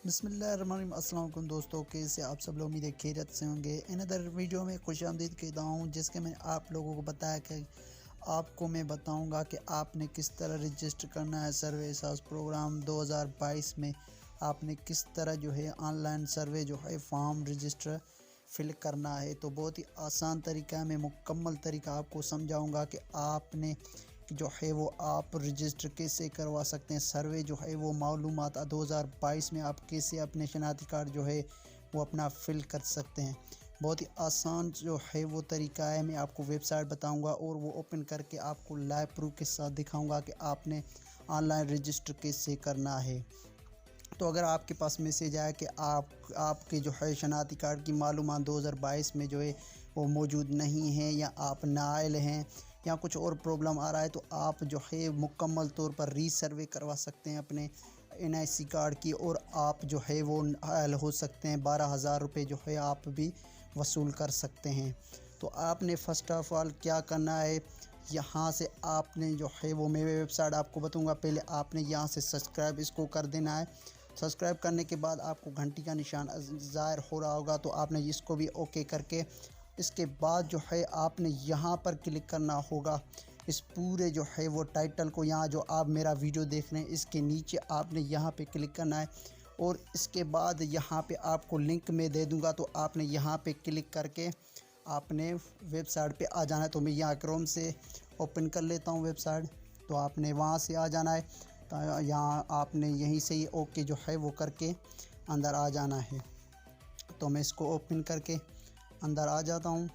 بسم اللہ الرحمن الرحیم۔ السلام علیکم دوستوں، کیسے آپ سب لوگ؟ امید ہے خیریت سے ہوں گے۔ اندر ویڈیو میں خوش آمدید کہتا ہوں، جس کے میں آپ لوگوں کو بتایا کہ آپ کو میں بتاؤں گا کہ آپ نے کس طرح رجسٹر کرنا ہے سروے احساس پروگرام 2022 میں۔ آپ نے کس طرح جو ہے آن لائن سروے جو ہے فارم رجسٹر فل کرنا ہے۔ تو بہت ہی آسان طریقہ ہے، میں مکمل طریقہ آپ کو سمجھاؤں گا کہ آپ نے جو ہے وہ آپ رجسٹر کیسے کروا سکتے ہیں سروے جو ہے وہ معلومات 2022 میں آپ کیسے اپنے شناختی کارڈ جو ہے وہ اپنا فل کر سکتے ہیں۔ بہت ہی آسان جو ہے وہ طریقہ ہے، میں آپ کو ویب سائٹ بتاؤں گا اور وہ اوپن کر کے آپ کو لائیو پروف کے ساتھ دکھاؤں گا کہ آپ نے آن لائن رجسٹر کیسے کرنا ہے۔ تو اگر آپ کے پاس میسیج آیا کہ آپ کے جو ہے شناختی کارڈ کی معلومات 2022 میں جو ہے وہ موجود نہیں ہیں، یا آپ نااہل ہیں، یا کچھ اور پرابلم آ رہا ہے، تو آپ جو ہے مکمل طور پر ری سروے کروا سکتے ہیں اپنے NIC کارڈ کی، اور آپ جو ہے وہ نااہل ہو سکتے ہیں۔ 12,000 روپے جو ہے آپ بھی وصول کر سکتے ہیں۔ تو آپ نے فرسٹ آف آل کیا کرنا ہے، یہاں سے آپ نے جو ہے وہ میں ویب سائٹ آپ کو بتاؤں گا۔ پہلے آپ نے یہاں سے سبسکرائب اس کو کر دینا ہے۔ سبسکرائب کرنے کے بعد آپ کو گھنٹی کا نشان ظاہر ہو رہا ہوگا، تو آپ نے اس کو بھی اوکے کر کے اس کے بعد جو ہے آپ نے یہاں پر کلک کرنا ہوگا۔ اس پورے جو ہے وہ ٹائٹل کو، یہاں جو آپ میرا ویڈیو دیکھ رہے ہیں اس کے نیچے آپ نے یہاں پہ کلک کرنا ہے، اور اس کے بعد یہاں پہ آپ کو لنک میں دے دوں گا، تو آپ نے یہاں پہ کلک کر کے آپ نے ویب سائٹ پہ آ جانا ہے۔ تو میں یہاں کروم سے اوپن کر لیتا ہوں ویب سائٹ، تو آپ نے وہاں سے آ جانا ہے۔ تو یہاں آپ نے یہیں سے ہی اوکے جو ہے وہ کر کے اندر آ جانا ہے۔ تو میں اس کو اوپن کر کے اندر آ جاتا ہوں۔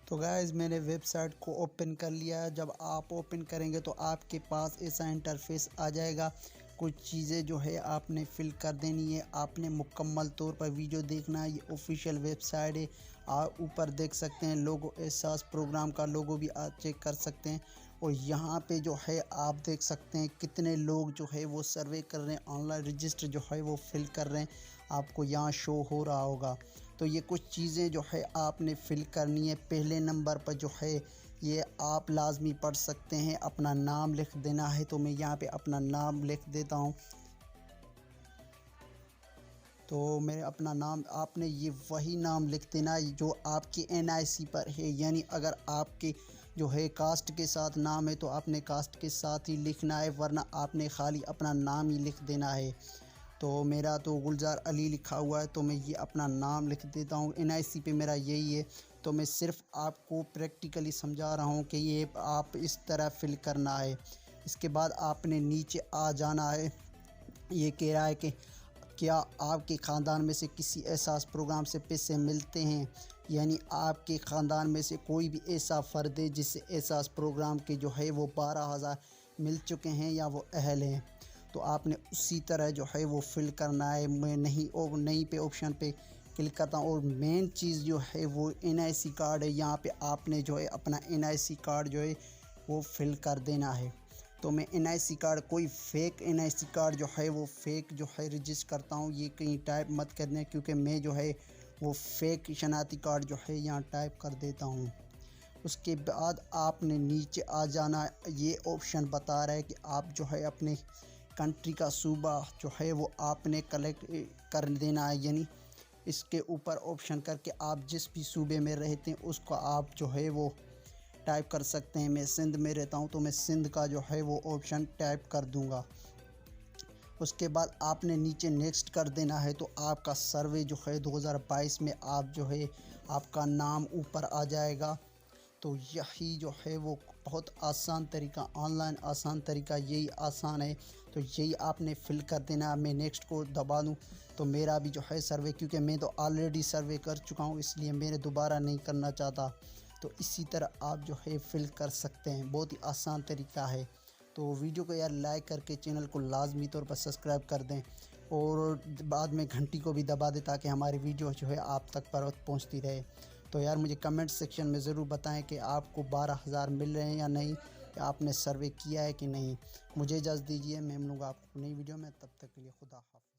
تو گائز میں نے ویب سائٹ کو اوپن کر لیا ہے۔ جب آپ اوپن کریں گے تو آپ کے پاس ایسا انٹرفیس آ جائے گا۔ کچھ چیزیں جو ہے آپ نے فل کر دینی ہے، آپ نے مکمل طور پر ویڈیو دیکھنا ہے۔ یہ آفیشیل ویب سائٹ ہے، آپ اوپر دیکھ سکتے ہیں لوگو، احساس پروگرام کا لوگو بھی آپ چیک کر سکتے ہیں، اور یہاں پہ جو ہے آپ دیکھ سکتے ہیں کتنے لوگ جو ہے وہ سروے کر رہے ہیں، آن لائن رجسٹر جو ہے وہ فل کر رہے ہیں، آپ کو یہاں شو ہو رہا ہوگا۔ تو یہ کچھ چیزیں جو ہے آپ نے فل کرنی ہے۔ پہلے نمبر پر جو ہے یہ آپ لازمی پڑھ سکتے ہیں، اپنا نام لکھ دینا ہے۔ تو میں یہاں پہ اپنا نام لکھ دیتا ہوں۔ تو میں اپنا نام، آپ نے یہ وہی نام لکھ دینا ہے جو آپ کے NIC پر ہے، یعنی اگر آپ کے جو ہے کاسٹ کے ساتھ نام ہے تو آپ نے کاسٹ کے ساتھ ہی لکھنا ہے، ورنہ آپ نے خالی اپنا نام ہی لکھ دینا ہے۔ تو میرا تو گلزار علی لکھا ہوا ہے، تو میں یہ اپنا نام لکھ دیتا ہوں۔ NIC پہ میرا یہی ہے، تو میں صرف آپ کو پریکٹیکلی سمجھا رہا ہوں کہ یہ آپ اس طرح فل کرنا ہے۔ اس کے بعد آپ نے نیچے آ جانا ہے۔ یہ کہہ رہا ہے کہ کیا آپ کے خاندان میں سے کسی احساس پروگرام سے پیسے ملتے ہیں، یعنی آپ کے خاندان میں سے کوئی بھی ایسا فرد ہے جس سے احساس پروگرام کے جو ہے وہ 12,000 مل چکے ہیں یا وہ اہل ہیں، تو آپ نے اسی طرح جو ہے وہ فل کرنا ہے۔ میں نہیں پہ آپشن پہ کلک کرتا ہوں، اور مین چیز جو ہے وہ NIC کارڈ ہے۔ یہاں پہ آپ نے جو ہے اپنا NIC کارڈ جو ہے وہ فل کر دینا ہے۔ تو میں NIC کارڈ، کوئی فیک NIC کارڈ جو ہے وہ فیک جو ہے رجسٹر کرتا ہوں، یہ کہیں ٹائپ مت کرنے، کیونکہ میں جو ہے وہ فیک شناختی کارڈ جو ہے یہاں ٹائپ کر دیتا ہوں۔ اس کے بعد آپ نے نیچے آ جانا، یہ آپشن بتا رہا ہے کہ آپ جو ہے اپنے کنٹری کا صوبہ جو ہے وہ آپ نے کلیکٹ کر دینا ہے، یعنی اس کے اوپر آپشن کر کے آپ جس بھی صوبے میں رہتے ہیں اس کو آپ جو ہے وہ ٹائپ کر سکتے ہیں۔ میں سندھ میں رہتا ہوں، تو میں سندھ کا جو ہے وہ آپشن ٹائپ کر دوں گا۔ اس کے بعد آپ نے نیچے نیکسٹ کر دینا ہے، تو آپ کا سروے جو ہے 2022 میں آپ جو ہے آپ کا نام اوپر آ جائے گا۔ تو یہی جو ہے وہ بہت آسان طریقہ، آن لائن آسان طریقہ یہی آسان ہے۔ تو یہی آپ نے فل کر دینا۔ میں نیکسٹ کو دبا دوں تو میرا بھی جو ہے سروے، کیونکہ میں تو آلریڈی سروے کر چکا ہوں، اس لیے میں دوبارہ نہیں کرنا چاہتا۔ تو اسی طرح آپ جو ہے فل کر سکتے ہیں، بہت ہی آسان طریقہ ہے۔ تو ویڈیو کو یار لائک کر کے چینل کو لازمی طور پر سبسکرائب کر دیں، اور بعد میں گھنٹی کو بھی دبا دیں تاکہ ہماری ویڈیو جو ہے آپ تک پر وقت پہنچتی رہے۔ تو یار مجھے کمنٹ سیکشن میں ضرور بتائیں کہ آپ کو 12,000 مل رہے ہیں یا نہیں، یا آپ نے سروے کیا ہے کہ نہیں۔ مجھے اجازت دیجیے، میں ملوں گا آپ کو نئی ویڈیو میں، تب تک کے لیے خدا حافظ۔